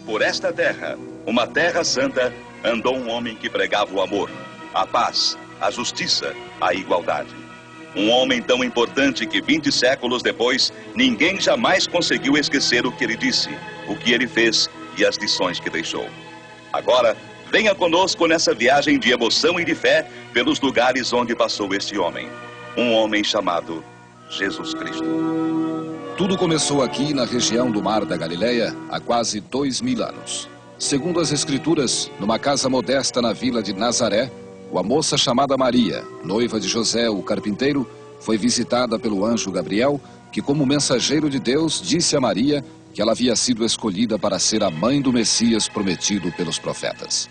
Por esta terra, uma terra santa, andou um homem que pregava o amor, a paz, a justiça, a igualdade. Um homem tão importante que 20 séculos depois, ninguém jamais conseguiu esquecer o que ele disse, o que ele fez e as lições que deixou. Agora, venha conosco nessa viagem de emoção e de fé pelos lugares onde passou este homem. Um homem chamado Jesus Cristo. Tudo começou aqui na região do Mar da Galileia há quase 2000 anos. Segundo as Escrituras, numa casa modesta na vila de Nazaré, uma moça chamada Maria, noiva de José, o carpinteiro, foi visitada pelo anjo Gabriel, que como mensageiro de Deus disse a Maria que ela havia sido escolhida para ser a mãe do Messias prometido pelos profetas.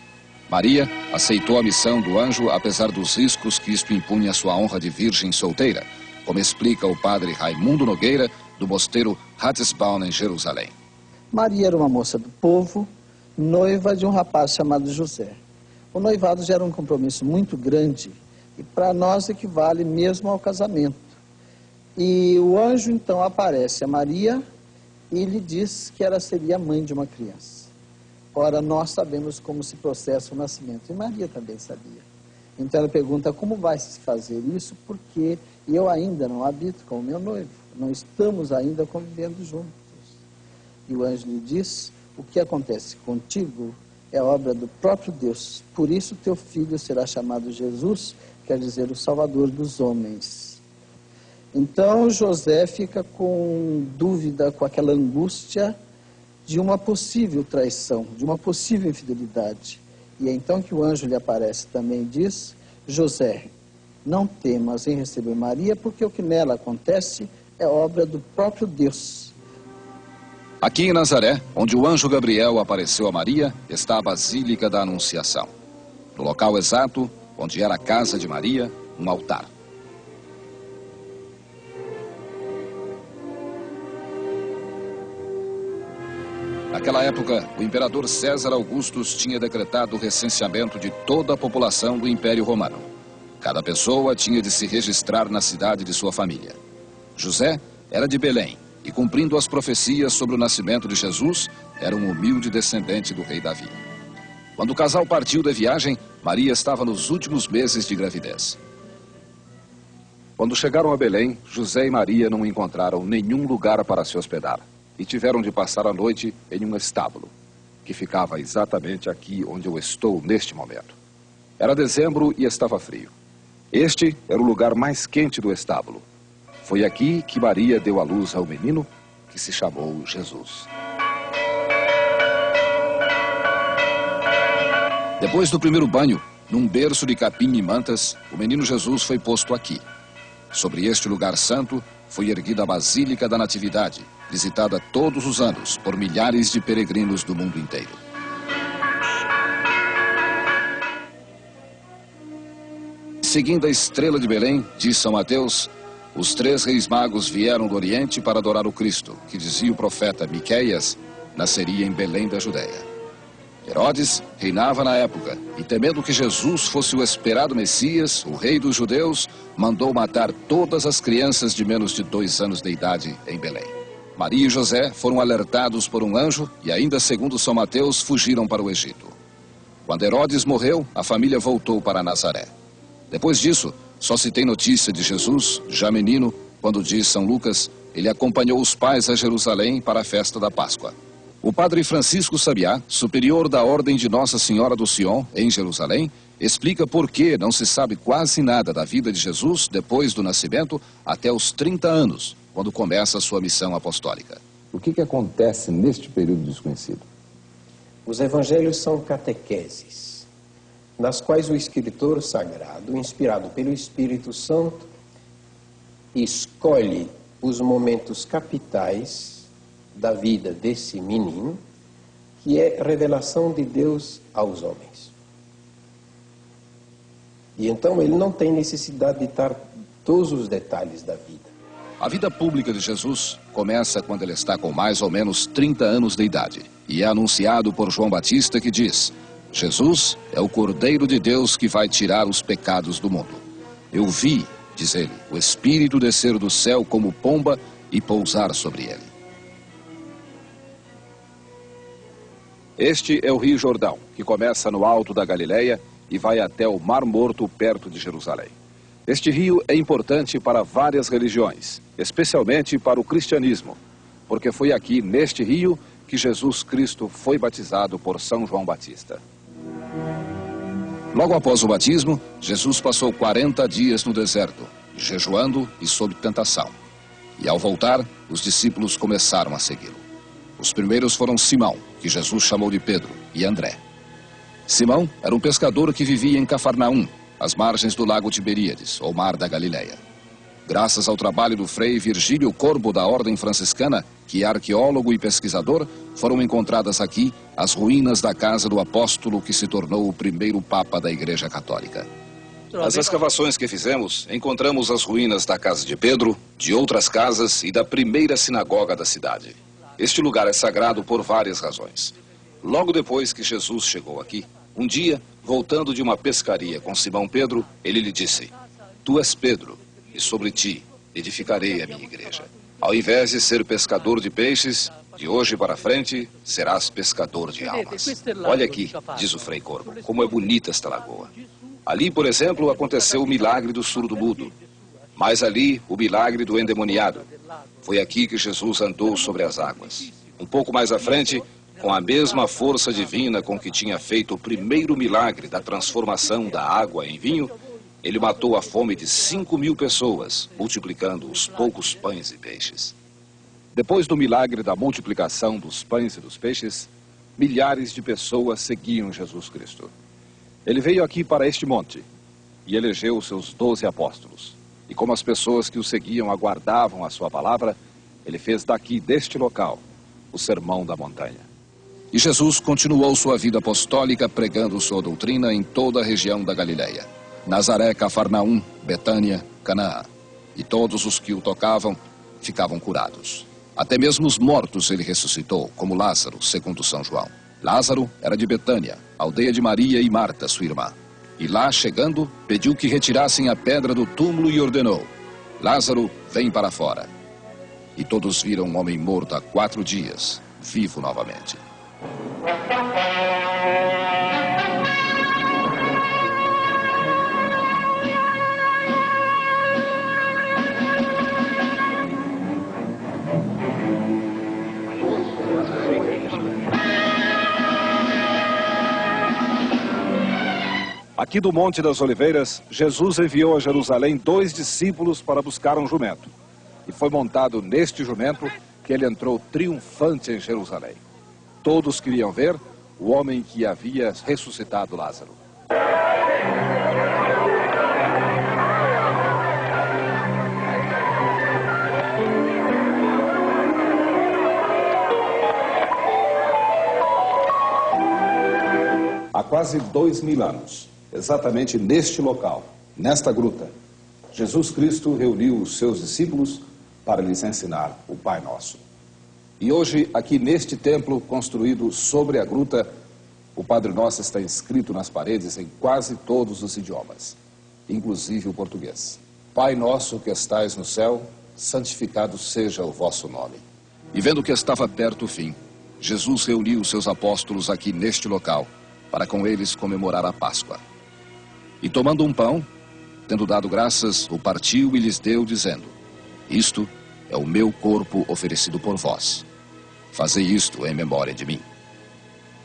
Maria aceitou a missão do anjo, apesar dos riscos que isto impunha à sua honra de virgem solteira, como explica o padre Raimundo Nogueira, do mosteiro Ratisbaum, em Jerusalém. Maria era uma moça do povo, noiva de um rapaz chamado José. O noivado gera um compromisso muito grande e para nós equivale mesmo ao casamento. E o anjo então aparece a Maria e lhe diz que ela seria a mãe de uma criança. Ora, nós sabemos como se processa o nascimento, e Maria também sabia. Então ela pergunta como vai se fazer isso, porque eu ainda não habito com o meu noivo, não estamos ainda convivendo juntos. E o anjo lhe diz, o que acontece contigo é obra do próprio Deus, por isso teu filho será chamado Jesus, quer dizer, o Salvador dos homens. Então José fica com dúvida, com aquela angústia de uma possível traição, de uma possível infidelidade. E é então que o anjo lhe aparece também e diz, José, não temas em receber Maria, porque o que nela acontece é obra do próprio Deus. Aqui em Nazaré, onde o anjo Gabriel apareceu a Maria, está a Basílica da Anunciação. No local exato, onde era a casa de Maria, um altar. Naquela época, o imperador César Augustus tinha decretado o recenseamento de toda a população do Império Romano. Cada pessoa tinha de se registrar na cidade de sua família. José era de Belém e, cumprindo as profecias sobre o nascimento de Jesus, era um humilde descendente do rei Davi. Quando o casal partiu da viagem, Maria estava nos últimos meses de gravidez. Quando chegaram a Belém, José e Maria não encontraram nenhum lugar para se hospedar e tiveram de passar a noite em um estábulo, que ficava exatamente aqui onde eu estou neste momento. Era dezembro e estava frio. Este era o lugar mais quente do estábulo. Foi aqui que Maria deu à luz ao menino, que se chamou Jesus. Depois do primeiro banho, num berço de capim e mantas, o menino Jesus foi posto aqui. Sobre este lugar santo, foi erguida a Basílica da Natividade, visitada todos os anos por milhares de peregrinos do mundo inteiro. Seguindo a estrela de Belém, diz São Mateus, os 3 reis magos vieram do Oriente para adorar o Cristo, que dizia o profeta Miqueias, nasceria em Belém da Judéia. Herodes reinava na época e, temendo que Jesus fosse o esperado Messias, o rei dos judeus, mandou matar todas as crianças de menos de 2 anos de idade em Belém. Maria e José foram alertados por um anjo e, ainda segundo São Mateus, fugiram para o Egito. Quando Herodes morreu, a família voltou para Nazaré. Depois disso, só se tem notícia de Jesus, já menino, quando diz São Lucas, ele acompanhou os pais a Jerusalém para a festa da Páscoa. O padre Francisco Sabiá, superior da Ordem de Nossa Senhora do Sion, em Jerusalém, explica por que não se sabe quase nada da vida de Jesus depois do nascimento até os 30 anos, quando começa a sua missão apostólica. O que acontece neste período desconhecido? Os evangelhos são catequeses, nas quais o escritor sagrado, inspirado pelo Espírito Santo, escolhe os momentos capitais da vida desse menino, que é revelação de Deus aos homens. E então ele não tem necessidade de dar todos os detalhes da vida. A vida pública de Jesus começa quando ele está com mais ou menos 30 anos de idade e é anunciado por João Batista, que diz: Jesus é o Cordeiro de Deus que vai tirar os pecados do mundo. Eu vi, diz ele, o Espírito descer do céu como pomba e pousar sobre ele. Este é o Rio Jordão, que começa no alto da Galileia e vai até o Mar Morto, perto de Jerusalém. Este rio é importante para várias religiões, especialmente para o cristianismo, porque foi aqui, neste rio, que Jesus Cristo foi batizado por São João Batista. Logo após o batismo, Jesus passou 40 dias no deserto, jejuando e sob tentação. E ao voltar, os discípulos começaram a segui-lo. Os primeiros foram Simão, que Jesus chamou de Pedro, e André. Simão era um pescador que vivia em Cafarnaum, às margens do lago Tiberíades, ou Mar da Galileia. Graças ao trabalho do frei Virgílio Corbo da Ordem Franciscana, que é arqueólogo e pesquisador, foram encontradas aqui as ruínas da casa do apóstolo que se tornou o primeiro papa da Igreja Católica. Nas escavações que fizemos, encontramos as ruínas da casa de Pedro, de outras casas e da primeira sinagoga da cidade. Este lugar é sagrado por várias razões. Logo depois que Jesus chegou aqui, um dia, voltando de uma pescaria com Simão Pedro, ele lhe disse: "Tu és Pedro, e sobre ti edificarei a minha igreja. Ao invés de ser pescador de peixes, de hoje para frente, serás pescador de almas." Olha aqui, diz o Frei Corbo, como é bonita esta lagoa. Ali, por exemplo, aconteceu o milagre do surdo-mudo. Mas ali, o milagre do endemoniado. Foi aqui que Jesus andou sobre as águas. Um pouco mais à frente, com a mesma força divina com que tinha feito o primeiro milagre da transformação da água em vinho, ele matou a fome de 5.000 pessoas, multiplicando os poucos pães e peixes. Depois do milagre da multiplicação dos pães e dos peixes, milhares de pessoas seguiam Jesus Cristo. Ele veio aqui para este monte e elegeu os seus 12 apóstolos. E como as pessoas que o seguiam aguardavam a sua palavra, ele fez daqui, deste local, o Sermão da Montanha. E Jesus continuou sua vida apostólica pregando sua doutrina em toda a região da Galileia. Nazaré, Cafarnaum, Betânia, Canaã. E todos os que o tocavam ficavam curados. Até mesmo os mortos ele ressuscitou, como Lázaro, segundo São João. Lázaro era de Betânia, aldeia de Maria e Marta, sua irmã. E lá, chegando, pediu que retirassem a pedra do túmulo e ordenou: "Lázaro, vem para fora." E todos viram um homem morto há 4 dias, vivo novamente. Aqui do Monte das Oliveiras, Jesus enviou a Jerusalém 2 discípulos para buscar um jumento. E foi montado neste jumento que ele entrou triunfante em Jerusalém. Todos queriam ver o homem que havia ressuscitado Lázaro. Há quase 2.000 anos, exatamente neste local, nesta gruta, Jesus Cristo reuniu os seus discípulos para lhes ensinar o Pai Nosso. E hoje, aqui neste templo construído sobre a gruta, o Padre Nosso está inscrito nas paredes em quase todos os idiomas, inclusive o português. Pai Nosso que estais no céu, santificado seja o vosso nome. E vendo que estava perto o fim, Jesus reuniu os seus apóstolos aqui neste local, para com eles comemorar a Páscoa. E tomando um pão, tendo dado graças, o partiu e lhes deu, dizendo: "Isto é o meu corpo oferecido por vós. Fazei isto em memória de mim."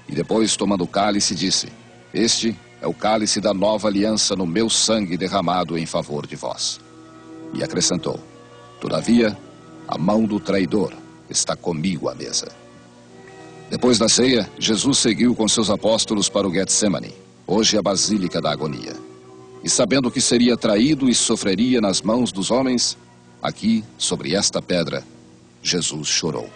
E depois, tomando o cálice, disse: "Este é o cálice da nova aliança no meu sangue derramado em favor de vós." E acrescentou: "Todavia, a mão do traidor está comigo à mesa." Depois da ceia, Jesus seguiu com seus apóstolos para o Getsemane, hoje a Basílica da Agonia. E sabendo que seria traído e sofreria nas mãos dos homens, aqui, sobre esta pedra, Jesus chorou.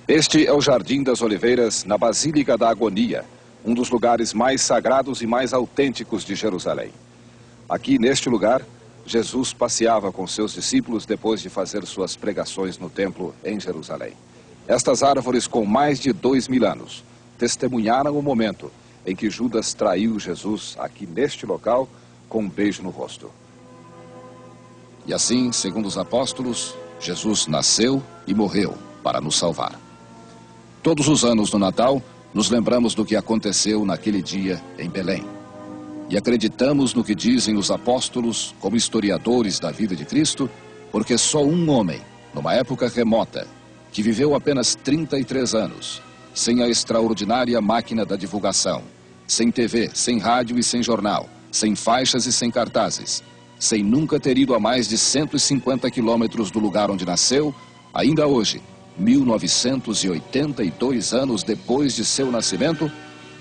Este é o Jardim das Oliveiras, na Basílica da Agonia, um dos lugares mais sagrados e mais autênticos de Jerusalém. Aqui, neste lugar, Jesus passeava com seus discípulos depois de fazer suas pregações no templo em Jerusalém. Estas árvores com mais de 2.000 anos testemunharam o momento em que Judas traiu Jesus aqui neste local com um beijo no rosto. E assim, segundo os apóstolos, Jesus nasceu e morreu para nos salvar. Todos os anos no Natal, nos lembramos do que aconteceu naquele dia em Belém. E acreditamos no que dizem os apóstolos como historiadores da vida de Cristo, porque só um homem, numa época remota, que viveu apenas 33 anos, sem a extraordinária máquina da divulgação, sem TV, sem rádio e sem jornal, sem faixas e sem cartazes, sem nunca ter ido a mais de 150 quilômetros do lugar onde nasceu, ainda hoje, 1982 anos depois de seu nascimento,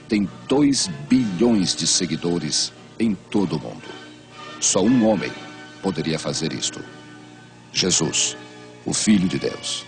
tem 2 bilhões de seguidores em todo o mundo. Só um homem poderia fazer isto: Jesus, o Filho de Deus.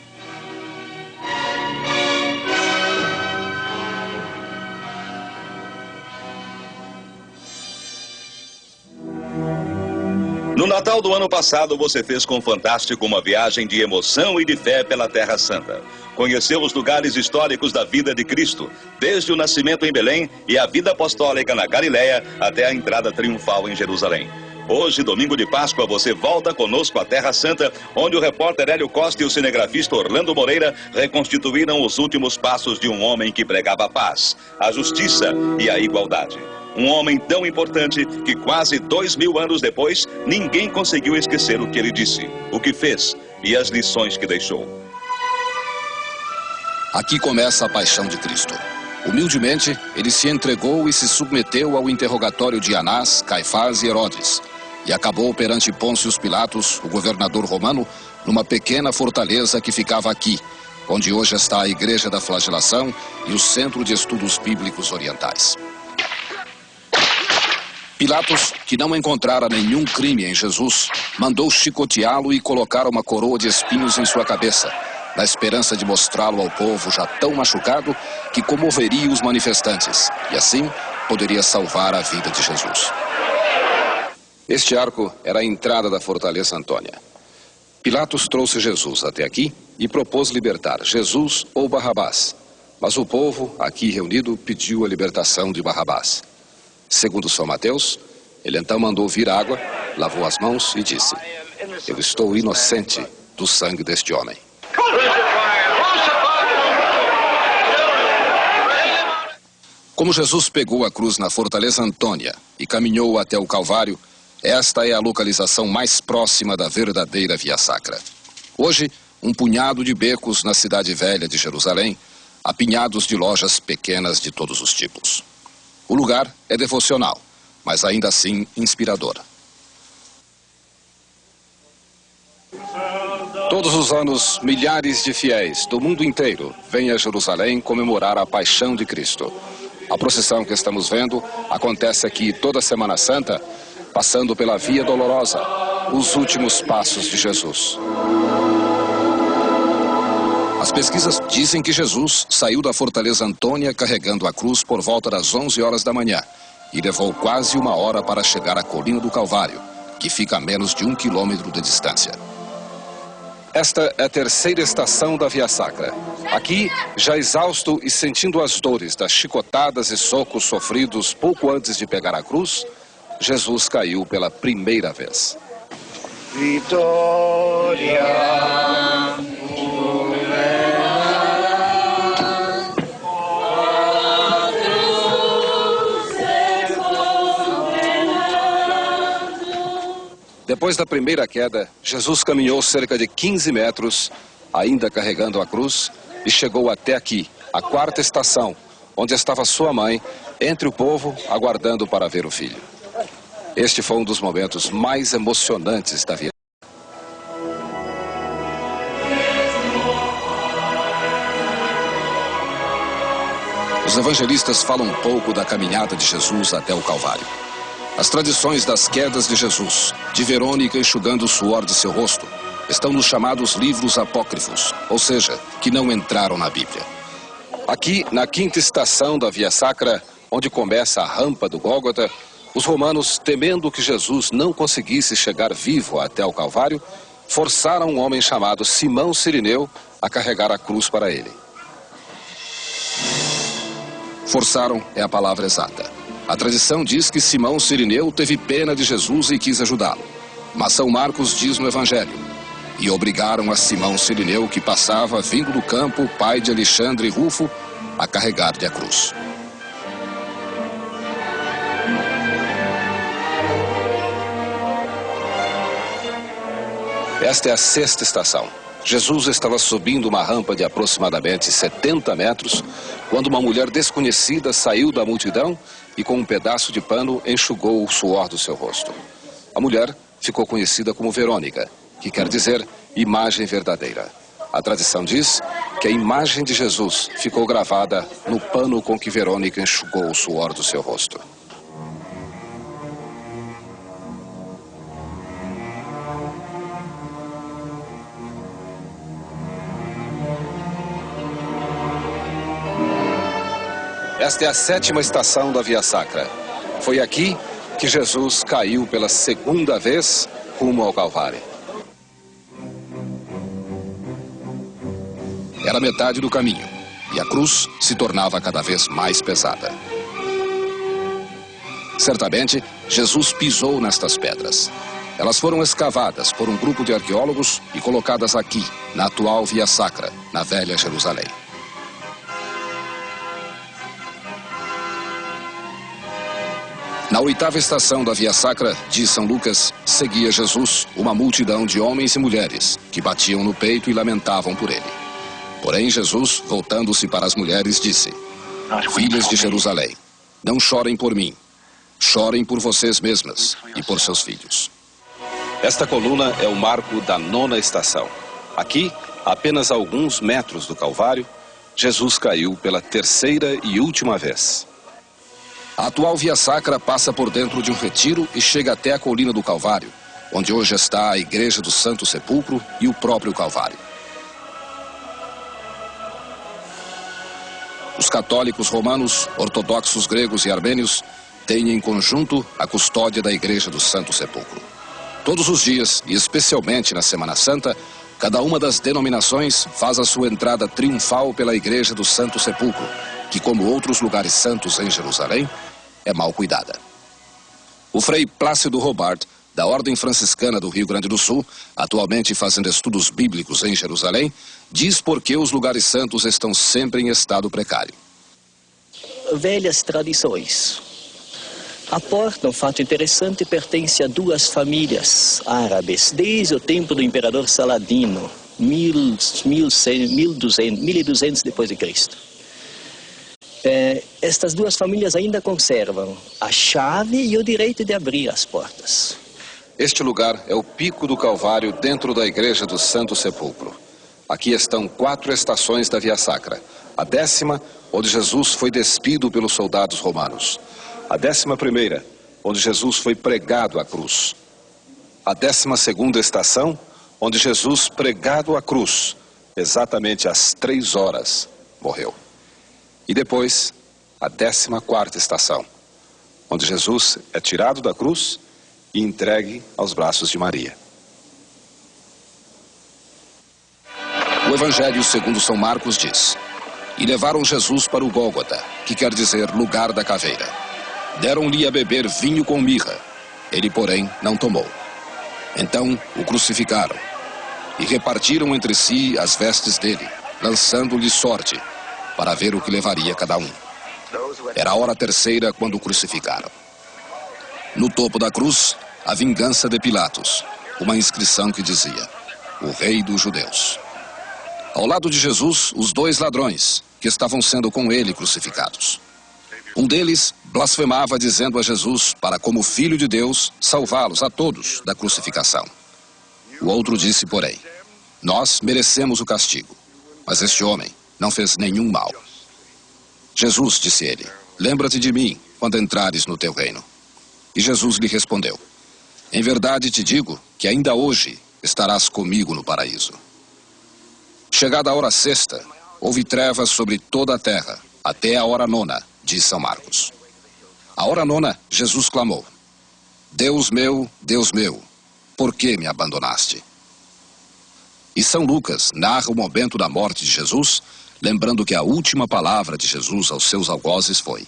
No Natal do ano passado, você fez com o Fantástico uma viagem de emoção e de fé pela Terra Santa. Conheceu os lugares históricos da vida de Cristo, desde o nascimento em Belém e a vida apostólica na Galileia até a entrada triunfal em Jerusalém. Hoje, domingo de Páscoa, você volta conosco à Terra Santa, onde o repórter Hélio Costa e o cinegrafista Orlando Moreira reconstituíram os últimos passos de um homem que pregava a paz, a justiça e a igualdade. Um homem tão importante que quase 2000 anos depois, ninguém conseguiu esquecer o que ele disse, o que fez e as lições que deixou. Aqui começa a paixão de Cristo. Humildemente, ele se entregou e se submeteu ao interrogatório de Anás, Caifás e Herodes, e acabou perante Pôncio Pilatos, o governador romano, numa pequena fortaleza que ficava aqui, onde hoje está a Igreja da Flagelação e o Centro de Estudos Bíblicos Orientais. Pilatos, que não encontrara nenhum crime em Jesus, mandou chicoteá-lo e colocar uma coroa de espinhos em sua cabeça, na esperança de mostrá-lo ao povo já tão machucado que comoveria os manifestantes, e assim poderia salvar a vida de Jesus. Este arco era a entrada da Fortaleza Antônia. Pilatos trouxe Jesus até aqui e propôs libertar Jesus ou Barrabás, mas o povo, aqui reunido, pediu a libertação de Barrabás. Segundo São Mateus, ele então mandou vir água, lavou as mãos e disse: "Eu estou inocente do sangue deste homem." Como Jesus pegou a cruz na Fortaleza Antônia e caminhou até o Calvário, esta é a localização mais próxima da verdadeira Via Sacra. Hoje, um punhado de becos na cidade velha de Jerusalém, apinhados de lojas pequenas de todos os tipos. O lugar é devocional, mas ainda assim inspirador. Todos os anos, milhares de fiéis do mundo inteiro vêm a Jerusalém comemorar a paixão de Cristo. A procissão que estamos vendo acontece aqui toda Semana Santa, passando pela Via Dolorosa, os últimos passos de Jesus. As pesquisas dizem que Jesus saiu da Fortaleza Antônia carregando a cruz por volta das 11 horas da manhã e levou quase 1 hora para chegar à Colina do Calvário, que fica a menos de 1 quilômetro de distância. Esta é a terceira estação da Via Sacra. Aqui, já exausto e sentindo as dores das chicotadas e socos sofridos pouco antes de pegar a cruz, Jesus caiu pela primeira vez. Vitória! Depois da primeira queda, Jesus caminhou cerca de 15 metros, ainda carregando a cruz, e chegou até aqui, a 4ª estação, onde estava sua mãe, entre o povo, aguardando para ver o filho. Este foi um dos momentos mais emocionantes da vida. Os evangelistas falam um pouco da caminhada de Jesus até o Calvário. As tradições das quedas de Jesus, de Verônica enxugando o suor de seu rosto, estão nos chamados livros apócrifos, ou seja, que não entraram na Bíblia. Aqui, na 5ª estação da Via Sacra, onde começa a rampa do Gólgota, os romanos, temendo que Jesus não conseguisse chegar vivo até o Calvário, forçaram um homem chamado Simão Cirineu a carregar a cruz para ele. Forçaram é a palavra exata. A tradição diz que Simão Cirineu teve pena de Jesus e quis ajudá-lo. Mas São Marcos diz no Evangelho: e obrigaram a Simão Cirineu, que passava, vindo do campo, pai de Alexandre e Rufo, a carregar-lhe a cruz. Esta é a sexta estação. Jesus estava subindo uma rampa de aproximadamente 70 metros, quando uma mulher desconhecida saiu da multidão e com um pedaço de pano enxugou o suor do seu rosto. A mulher ficou conhecida como Verônica, que quer dizer imagem verdadeira. A tradição diz que a imagem de Jesus ficou gravada no pano com que Verônica enxugou o suor do seu rosto. Esta é a sétima estação da Via Sacra. Foi aqui que Jesus caiu pela segunda vez rumo ao Calvário. Era metade do caminho e a cruz se tornava cada vez mais pesada. Certamente, Jesus pisou nestas pedras. Elas foram escavadas por um grupo de arqueólogos e colocadas aqui, na atual Via Sacra, na velha Jerusalém. Na oitava estação da Via Sacra, diz São Lucas, seguia Jesus uma multidão de homens e mulheres que batiam no peito e lamentavam por ele. Porém, Jesus, voltando-se para as mulheres, disse: Filhas de Jerusalém, não chorem por mim, chorem por vocês mesmas e por seus filhos. Esta coluna é o marco da nona estação. Aqui, a apenas alguns metros do Calvário, Jesus caiu pela terceira e última vez. A atual Via Sacra passa por dentro de um retiro e chega até a colina do Calvário, onde hoje está a Igreja do Santo Sepulcro e o próprio Calvário. Os católicos romanos, ortodoxos gregos e armênios têm em conjunto a custódia da Igreja do Santo Sepulcro. Todos os dias, e especialmente na Semana Santa, cada uma das denominações faz a sua entrada triunfal pela Igreja do Santo Sepulcro, que, como outros lugares santos em Jerusalém, é mal cuidada. O frei Plácido Robart, da Ordem Franciscana do Rio Grande do Sul, atualmente fazendo estudos bíblicos em Jerusalém, diz por que os lugares santos estão sempre em estado precário. Velhas tradições. A porta, um fato interessante, pertence a duas famílias árabes, desde o tempo do imperador Saladino, 1200 depois de Cristo. Estas duas famílias ainda conservam a chave e o direito de abrir as portas. Este lugar é o pico do Calvário dentro da Igreja do Santo Sepulcro. Aqui estão 4 estações da Via Sacra. A 10ª, onde Jesus foi despido pelos soldados romanos. A 11ª, onde Jesus foi pregado à cruz. A 12ª estação, onde Jesus, pregado à cruz, exatamente às 3 horas, morreu. E depois, a 14ª estação, onde Jesus é tirado da cruz e entregue aos braços de Maria. O Evangelho segundo São Marcos diz: E levaram Jesus para o Gólgota, que quer dizer lugar da caveira. Deram-lhe a beber vinho com mirra. Ele, porém, não tomou. Então o crucificaram e repartiram entre si as vestes dele, lançando-lhe sorte, para ver o que levaria cada um. Era a hora terceira quando o crucificaram. No topo da cruz, a vingança de Pilatos, uma inscrição que dizia: O Rei dos Judeus. Ao lado de Jesus, os 2 ladrões, que estavam sendo com ele crucificados. Um deles blasfemava dizendo a Jesus para, como Filho de Deus, salvá-los a todos da crucificação. O outro disse, porém: Nós merecemos o castigo, mas este homem não fez nenhum mal. Jesus, disse ele, lembra-te de mim quando entrares no teu reino. E Jesus lhe respondeu: Em verdade te digo que ainda hoje estarás comigo no paraíso. Chegada a hora sexta, houve trevas sobre toda a terra, até a hora nona, diz São Marcos. A hora nona, Jesus clamou: Deus meu, por que me abandonaste? E São Lucas narra o momento da morte de Jesus, lembrando que a última palavra de Jesus aos seus algozes foi: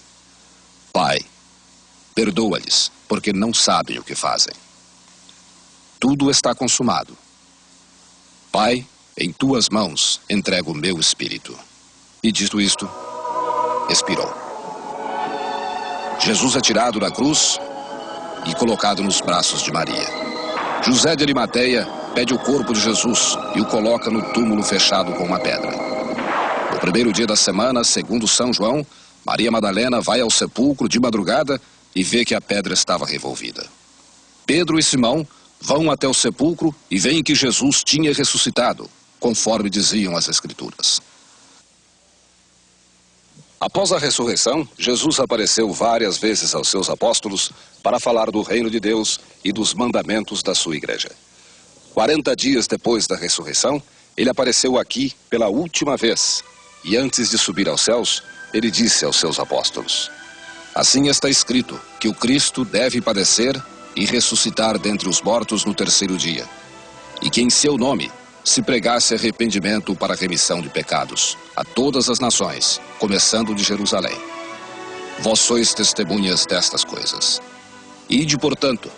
Pai, perdoa-lhes, porque não sabem o que fazem. Tudo está consumado. Pai, em tuas mãos entrego o meu espírito. E dito isto, expirou. Jesus é tirado da cruz e colocado nos braços de Maria. José de Arimateia pede o corpo de Jesus e o coloca no túmulo fechado com uma pedra. No primeiro dia da semana, segundo São João, Maria Madalena vai ao sepulcro de madrugada e vê que a pedra estava revolvida. Pedro e Simão vão até o sepulcro e veem que Jesus tinha ressuscitado, conforme diziam as Escrituras. Após a ressurreição, Jesus apareceu várias vezes aos seus apóstolos para falar do reino de Deus e dos mandamentos da sua igreja. 40 dias depois da ressurreição, ele apareceu aqui pela última vez e antes de subir aos céus, ele disse aos seus apóstolos: assim está escrito que o Cristo deve padecer e ressuscitar dentre os mortos no terceiro dia, e que em seu nome se pregasse arrependimento para a remissão de pecados a todas as nações, começando de Jerusalém. Vós sois testemunhas destas coisas. Ide, portanto,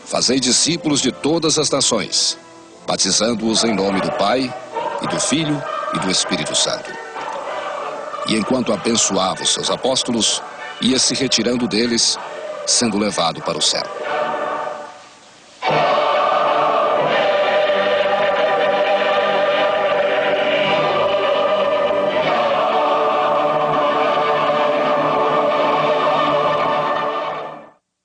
fazei discípulos de todas as nações, batizando-os em nome do Pai, e do Filho, e do Espírito Santo. E enquanto abençoava os seus apóstolos, ia se retirando deles, sendo levado para o céu.